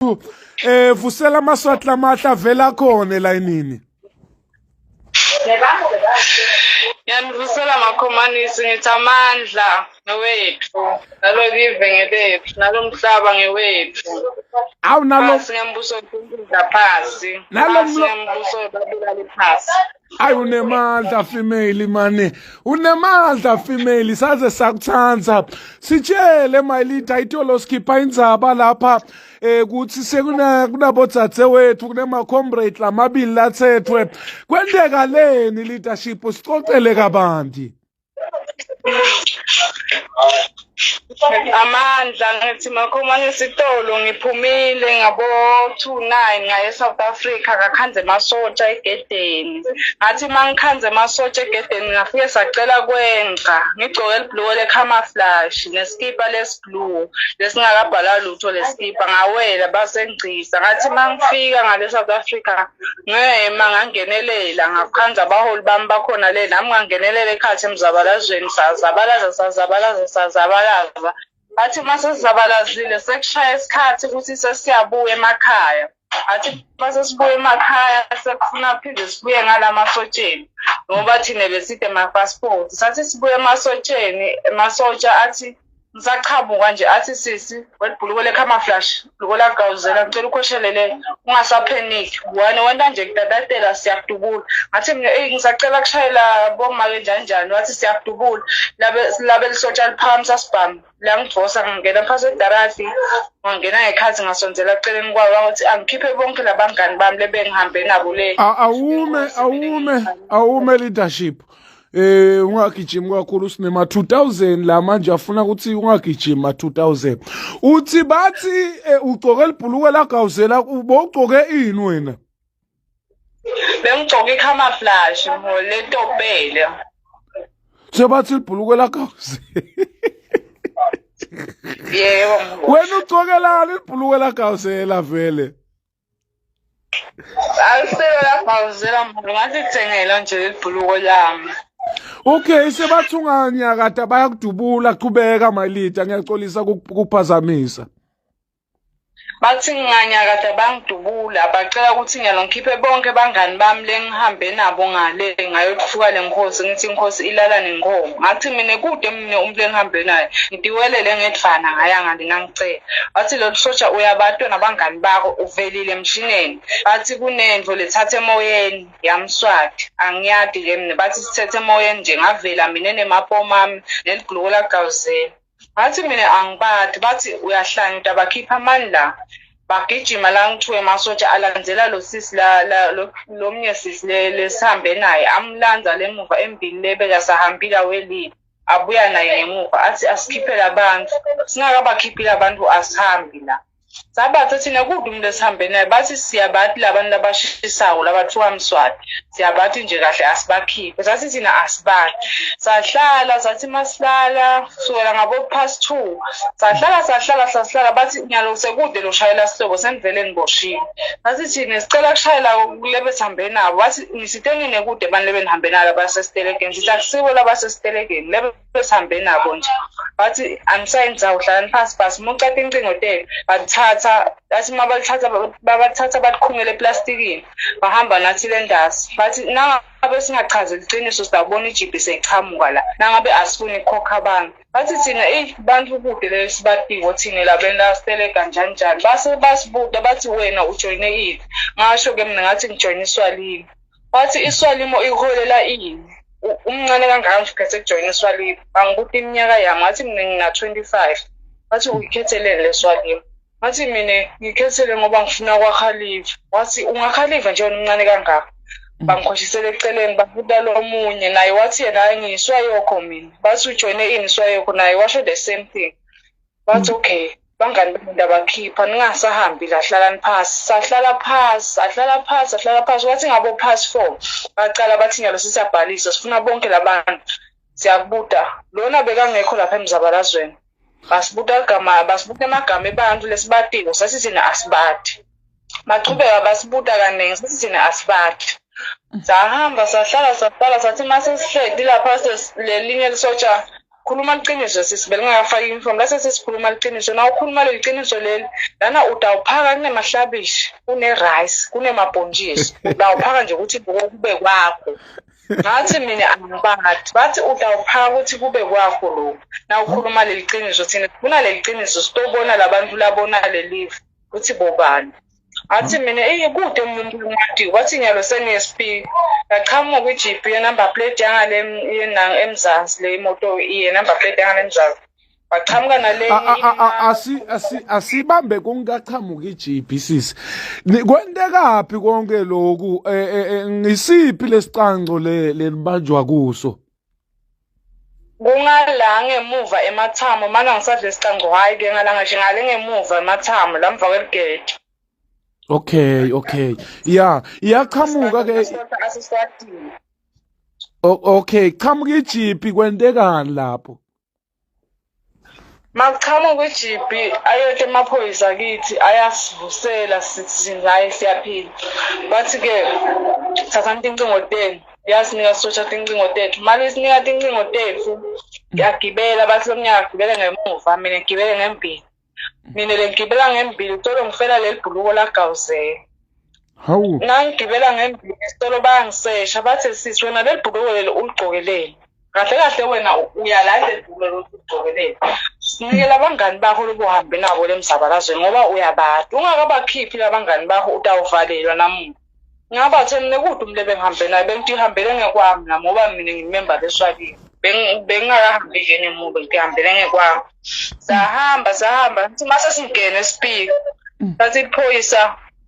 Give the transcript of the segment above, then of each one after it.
Vusela Emaswati lamahla vela khona elayinini. Yanivusela makhomanisi ngithi amandla ngewethu nalokive ngelethu nalomhlaba ngewethu. Awu nalo Ngembuso wokudla phasi. Ngembuso babulala phasi. Ayi unemandla female mane. Unemandla female saze sakuthanda. Sitshele my leader ayitolo skipha indzaba lapha kuthi kunabodzaze wethu kunema comrade lamabili lathethwe. Kwendeka leni leadership sicocele kabanti. Amandla ngithi makhomane sitolo ngiphumile ngabo 29 ngaye South Africa ngakhanze masotsha egedeni ngathi mangikhanze masotsha egedeni ngafike sacela kwenqa ngigcoke elibhlue le camouflage neskipa lesblue lesingakabhala lutho leskipa ngawela basengcisa ngathi mangifika ngale South Africa ngema ngangenelela ngakhanza abaholi bami bakhona le nami ngangenelela ekhathi emzabalazweni sazabalaza athi mase sizabalazile sekushaya isikhathi ukuthi sesiyabuya emakhaya athi mase sibuya emakhaya sekufuna phinde sibuye ngalamasotsheni ngoba thina beside ama passport sathi sibuye emasotsheni emasotsha athi ngisaqhamuka nje athi sisi welibhuluko le camouflage bhuluko la gawuzela ngicela ukhoshelele ungasapanic wena nje kudadatela siyakudubula ngathi mina ngisacela kushayela bomake njani wathi siyakudubula labe lisotsha liphamisa sibhamu la ngidvosa ngingena phakathi edarati ngangena ngekhathi ngasonzela eceleni kwawo ukuthi angikhiphe bonke labangani bami lebengihambe nabo le awume leadership ungagijima kakhulu sinema 2000 la manje afuna ukuthi ungagijima 2000 uthi bathi ugcoke libhuluke lagawuzela ubogcoke ini wena bengigcoke icamouflage letopele sebathi libhuluke lagawuzela yebo wena ugcoke lani libhuluke lagawuzela vele Ayisela lagawuzela manje ngathi kuthengela nje libhuluko lami. Okay sebathunganya kade bayakudubula qhubeka my leader ngiyaxolisa ukuphazamisa Bathi nganya kade bangidubula bacela ukuthi ngiyalongikhiphe bonke bangani bami lengihambe nabo ngale ngayokufuka lenkosi ngithi inkosi ilala nenkomo ngathi mina kude mina umuntu engihambe naye ngidiwelele ngedvana ngayanga ngingangicela bathi lo soja uyabatwa nabangani bakho uvelile emshineni bathi kunendvo lethathe emoyeni yamswati angiyadi ke mina bathi sithethe emoyeni nje ngavela mina nemapoma ami nelibhuluko lagawuzela bathi mina angibadi bathi uyahlanya bakhipha amandla bagijima la ngithiwe emasotsha alandzela lo sisi lo mnye sisi lesihambe naye amlanza lemuva embili lebeka sahambila welile abuya naye ngemuva athi asikhiphe labantu singakabakhiphile abantu asihambi la sabathi thina kudumu lesihambe naye bathi siyabathi labantu labashisayo labathiwa Mswati siyabathi nje kahle asibakhiphe sathi thina asibathi sahlala sathi masihlala kusukela ngabo past 2 sahlala bathi nyalo sekude lo shayela sihlobo senivele ngiboshile sathi thina sicela kushayela kulebe sihambe nabo bathi nisitengene kude abantu lebe nihambe nabo basesitelekeni sithi akusibo labasesitelekeni lebe sihambe nabo nje bathi anisayenza uhlala phasi mucatha incingo tele bathatha athi mabathatha bakhungele eplastikini bahamba nathi lendasi bathi nangabe singachazeli iqiniso sizabona ijipi seyichamuka la nangabe asifuni ikhokha abantu bathi thina bantu kude lesibatiwo thina labena steleka njani base basibuda bathi wena ujoyine ini ngasho ke mina ngathi ngijoyine iswalimo bathi iswalimo iholela ini umncane kangaka ngikhethe ukujoyina iswalimo bangibuthi iminyaka yami ngathi mina ngina 25 bathi uyikhethelele leswalimo Wathi mina ngikhethele ngoba ngifuna kwakhaliva. Wathi ungakhaliva nje omncane kangaka. Bangikhotshisele eceleni babuda lo omunye naye wathi yena ngiyiswa yokho mina. Bathi ujoyine ini iswa yokho naye washo the same thing. Bathi okay bangani bendaba khipha ningasahambi lahlalani phasi. Sahlala phasi wathi ngabo past 4. Bacala bathi nyalo sisabhalisa sifuna bonke labantu. Siyakubuda. Lona bekangekho lapha emzabalazweni. Basibuta amagama ebantu lesibatiwo sathi thina asibati machubeka basibuta kaningi sathi thina asibati sahamba sahlala sathi mase sihledi lapha lelinye lisotsha khuluma liqiniso sisibele ngafaka uniform lase sesikhuluma liqiniso na ukhuluma lo liqiniso leli lana utawuphaka kunemahlabishi kune-rice kunemabhontshisi utawuphaka nje ukuthi kube kwakho ngathi mina angibathi bathi utawuphaka ukuthi kube kwakho lokhu na ukhuluma leli qiniso thina kuna leli qiniso sitobona labantu labona lelive ukuthi bobani athi mina kude umuntu ngadi wathi nyalo sene-SP ngaqhamuka kwi-GP ye-number plate yangale emzansi le imoto iye-number plate yangale emzansi waqhamuka nale asibambe kungaqhamuka i-GP sisi kwentekapi konke lokhu ngisiphi lesicanco lenibanjwa kuso kungala ngemuva emathamo mana ngisadle isicanco hayi-ke ngala ngisho ngale ngemuva emathamo la mva kweligede Okay ya iyaqhamuka ke okay qhamuka ijipi kwentekani lapho makuqhamuka ijipi ayothi emaphoyisa kithi ayasivusela sithi hayi siyaphila bathi-ke thathani tincingo tenu yasinika sisosha tincingo tethu mali sinika tincingo tethu ngiyagibela bathi lomnyaka agibele ngemuva mina ngigibele ngembili mina ngigibela ngembili tolo ngifela leli bhuluko lagawuzela hawu nangigibela ngembili tolo bayangisesha bathi sisi wena leli bhuluko leli uligcokelele kahle kahle wena uyala leli bhuluko leli uligcokelele sinikela abangani bakho lobu uhambe nabo lemzabalazweni ngoba uyabada ungakabakhiphi labangani bakho utawuvalelwa namuntu ngabathe mina kude umlebe ngihambe naye bengithi ihambele ngekwami nami ngoba mina ngimemba leswakile bengingakahambi nje nemuva ngihambele ngekwami sahamba sithi mase singene esipika sathi iphoyisa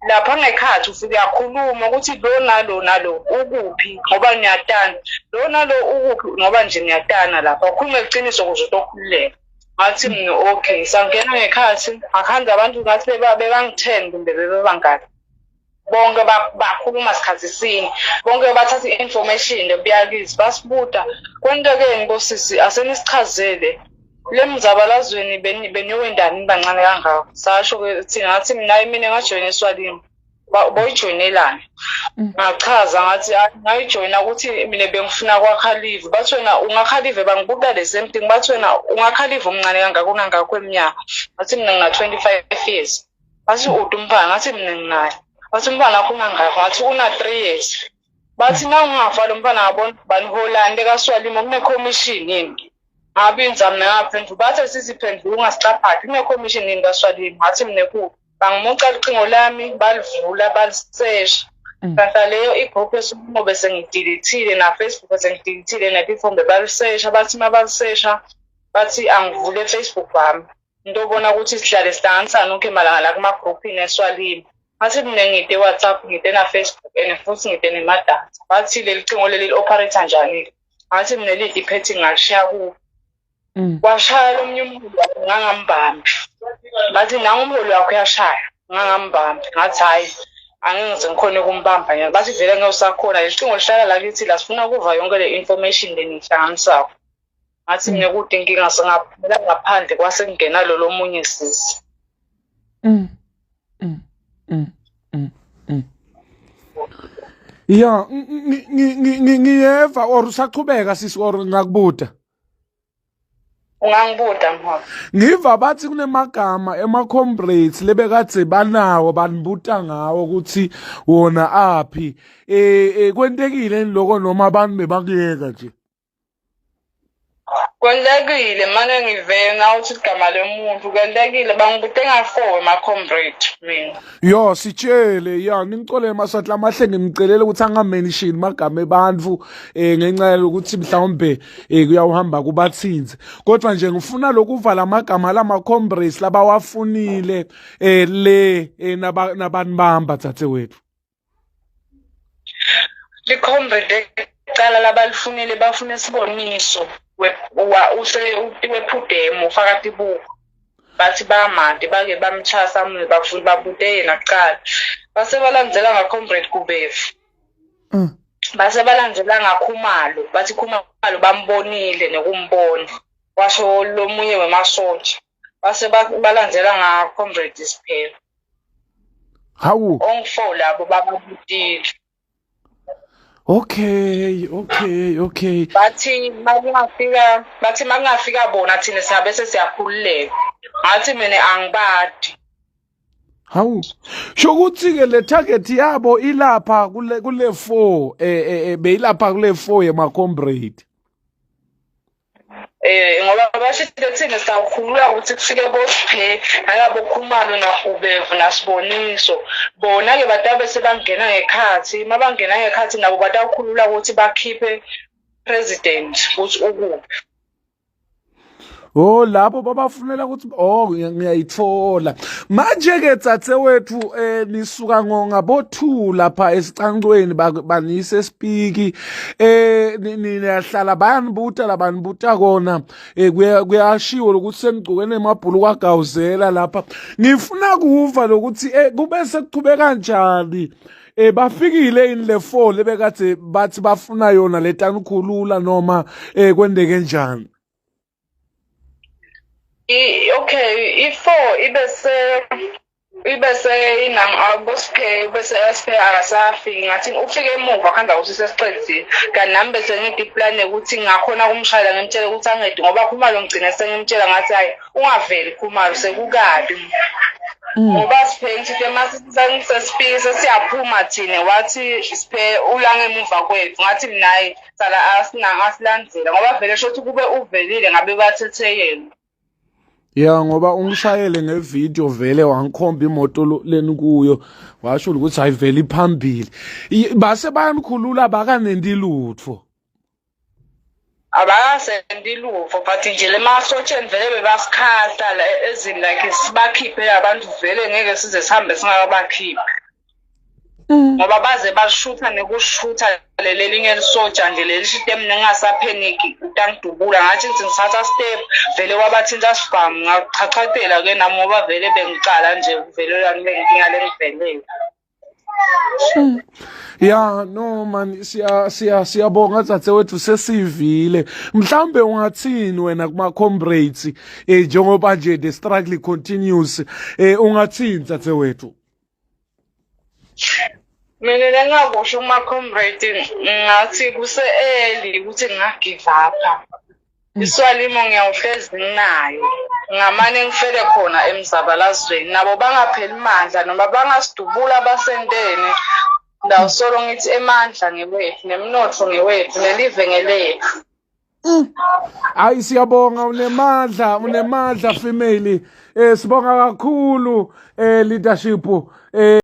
lapha ngekhathi ufike yakhuluma ukuthi lo nalo ukuphi ngoba ngiyatana lo nalo ukuphi ngoba nje ngiyatana lapha ukhuluma iqiniso ukuze utokhululeka ngathi mina okay sangena ngekhathi akuhamba abantu ngathi bebangitheni kumbe bebangani bonke bakhuluma sikhathi sinye bonke bathatha i-information lebuyakizi basibuda kwentekeni nkosisi asenisichazele le mzabalazweni beniyowendani nibancane kangako sasho thina ngathi mina ngajoyina eswalini boyijoyinelani ngachaza ngathi ngayijoyina ukuthi mina bengifuna kwakhalive bathi wena ungakhalive bangibuka the same thing bathi wena ungakhalive omncane kangako unangako kweminyaka ngathi mina ngina-25 years bathi ude umphana ngathi mina nginayo bathi umntwana wakho unangakho ngathi una-3 years bathi na ungafa lo mntwana ngabona baniholande kaswalimo kune-commission yini ngabe inzami nangaphendula bathi sisiphendula ungasicaphathi kune-commission yini kaswalimo ngathi mina bangimuca licingo lami balivula balisesha kanti leyo igroup esukumo bese ngidilithile na-Facebook sengidilithile neplatform bebalisesha bathi uma balisesha bathi angivule Facebook wami into obona ukuthi sihlale sihlanganisane ukhe malanga la kuma-groupini eswalimo ngathi mina ngide WhatsApp ngide na-Facebook and futhi ngide nemadatha bathi leli cingo leli li-operator njani ngathi mina lidiphethe ngalishiya kubo washaya lo mnye umholi ngangambambi bathi nanga umholi wakho uyashaya ngangambambi ngathi hayi angengize ngikhone ukumbamba nyana bathi vele ngewusakhona leli cingo lihlala lakithi la sifuna ukuva yonke le information lenihlanganisako ngathi mina kude inkinga singaphumela ngaphandle kwasengena lo munye sisi ya ngiyeva or usachubeka sisi or ngakubuda ungangibuda mholo ngiva bathi kunemagama ema-comrades lebekadze banawo banibuta ngawo ukuthi wona aphi kwentekile loko noma abantu bebakuyeka nje kwentekile manje ngivena ukuthi igama lomuntu kwentekile bangibute nga-4 ema-comrade mina yo sitshele ya ningicole masatla amahle ngimcelele ukuthi angamenishini magama ebantfu ngenxa yokuthi mhlawumbe kuyawuhamba kubathinze kodwa nje ngifuna lokuvala amagama lama-comrades labawafunile nabanibamba dzadzewethu li-comrade ecala labalifunile bafune isiboniso wephudemo ufaka tibuko bathi bamade bake bamchasa bafuna babude yena kuqala base balandzela nga-comrade Kubevu base balandzela ngaKhumalo bathi Khumalo bambonile nekumbona washo lo munye wemasotsha base balandzela nga-comrade Isiphelo hawu ongu-4 labo babutile Okay. bathi makungafika bona thina siyabe sesiyakhululeka ngathi mina angibadi. Hawu. Shokuthi-ke le target yabo ilapha kule 4 beyilapha kule 4 yema-comrade. Ngoba bashithe thina sawukhulula ukuthi kufike bosiphe nalabo Khumalo naHubevu naSiboniso bona-ke batabe sebangena ngekhathi mabangena ngekhathi nabo batawukhulula ukuthi bakhiphe president ukuthi ukuphi. Oh lapho babafunela ukuthi ngiyayithola manje-ke dzadzewethu nisuka ngabo-2 lapha esicancweni banise esipiki niyahlala bayanibuta labanibuta kona kuyashiwo lokuthi senigcokene emabhulu kwagawuzela lapha ngifuna kuva lokuthi kube sekuchube kanjani bafikile yini le 4 lebekade bathi bafuna yona letanikhulula noma kwendeke njani. Okay, i4 ibese inangabosiphe bese SP akasafiki ngathi ufike emuva khanda usise siqedile kanti nami bese ngithi plan ukuthi ngingakhona kumshayela ngimtshela ukuthi angede ngoba Khumalo ngigcina sengimtshela ngathi hayi ungaveli Khumalo sekukabi ngoba siphe ngithi masisesiphi sesiyaphuma thina wathi siphe ulange emuva kwethu ngathi nayi sala asilandzela ngoba vele shothi kube uvelile ngabe bathethe yena. Ya ngoba ungishayele ngevideo vele wangikhomba imoto leni kuyo washo ukuthi ayiveli iphambili base bayanikhulula bakanendi lutho abasendi lutho but nje le masotsheni vele bebasikhatha ezini like sibakhiphe abantu vele ngeke size sihambe singakabakhiphi ngoba baze bashutha nekushutha leli linye lisoja nje leli shite mina ngingasapheniki utangidubula ngathi ngisatha step vele wabathinta sibhamu ngachachatela ke nami ngoba vele bengicala nje kuvelelana lenkinga lengiveleyo. Ya no man siyabonga dzadzewethu sesivile mhlambe ungathini wena kuma comrades njengoba nje the struggle continues ungathini dzadzewethu. Mina lengakusho kuma-comrade ngathi kuse-early ukuthi ngingagive up. Iswalimo ngiyawuhlezi nginayo. Ngamane ngifele khona emzabalazweni. Nabo bangapheli mandla noma bangasidubula abasendene. Ndawusolo ngithi emandla ngewethu, nemnotho ngewethu, nelive ngelethu. Hayi siyabonga unemandla female. Sibonga kakhulu leadership